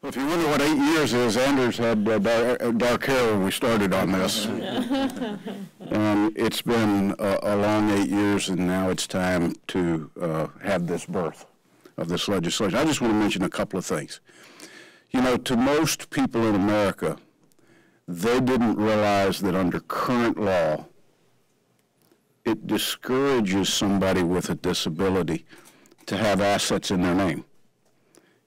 Well, if you wonder what 8 years is, Anders had dark hair when we started on this. And it's been a long 8 years, and now it's time to have this birth of this legislation. I just want to mention a couple of things. You know, to most people in America, they didn't realize that under current law, it discourages somebody with a disability to have assets in their name.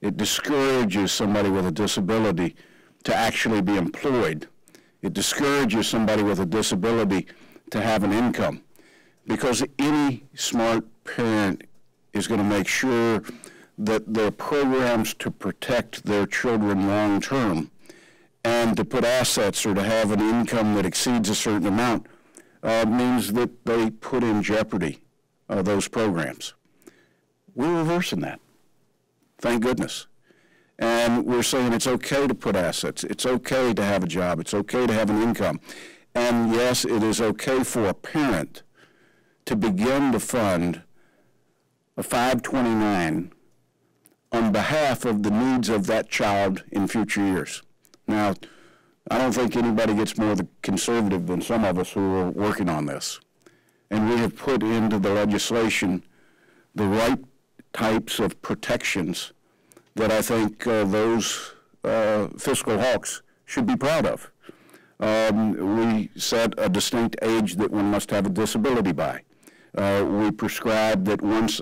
It discourages somebody with a disability to actually be employed. It discourages somebody with a disability to have an income, because any smart parent is going to make sure that there are programs to protect their children long term, and to put assets or to have an income that exceeds a certain amount means that they put in jeopardy those programs. We're reversing that. Thank goodness. And we're saying it's okay to put assets. It's okay to have a job. It's okay to have an income. And yes, it is okay for a parent to begin to fund a 529 on behalf of the needs of that child in future years. Now, I don't think anybody gets more conservative than some of us who are working on this. And we have put into the legislation the right types of protections that I think those fiscal hawks should be proud of. We set a distinct age that one must have a disability by. We prescribe that once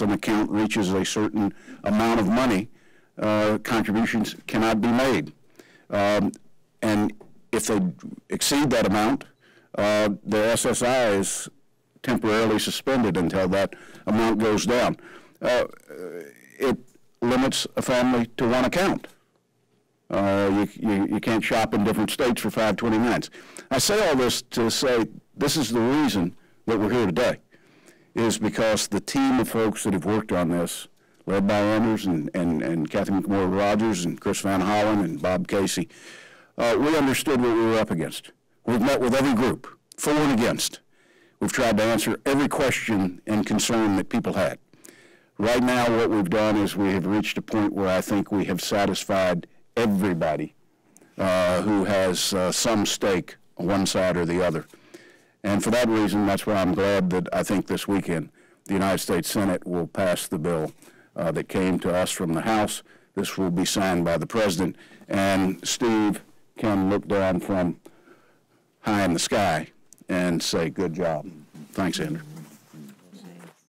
an account reaches a certain amount of money, contributions cannot be made. And if they exceed that amount, their SSI is temporarily suspended until that amount goes down. It limits a family to one account. You can't shop in different states for 529s. I say all this to say this is the reason that we're here today, is because the team of folks that have worked on this, led by Anders and Kathy McMorrow Rogers and Chris Van Hollen and Bob Casey, we understood what we were up against. We've met with every group, for and against. We've tried to answer every question and concern that people had. Right now, what we've done is we have reached a point where I think we have satisfied everybody who has some stake on one side or the other. And for that reason, that's why I'm glad that I think this weekend the United States Senate will pass the bill that came to us from the House. This will be signed by the President, and Steve can look down from high in the sky and say, good job. Thanks, Andrew.